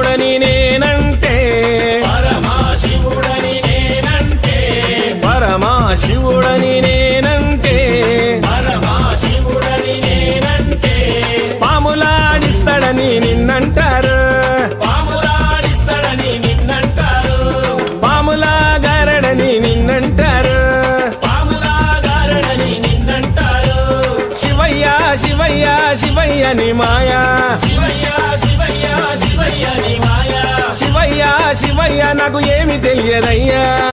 పరమశివుడని నేనంటే పరమశివుడని నేనంటే పరమశివుడని నేనంటే పరమశివుడని నేనంటే పాములాడిస్తాడని నిన్నంటారు పాములాడిస్తాడని నిన్నంటారు పాములాగారడని నిన్నంటారు పాములాగారడని నిన్నంటారు శివయ్య శివయ్య శివయ్య ని మాయా శివయ్య శివయ్య శివయ్య ని మాయా శివయ్య శివయ్య నాకు ఏమి తెలియదయ్యా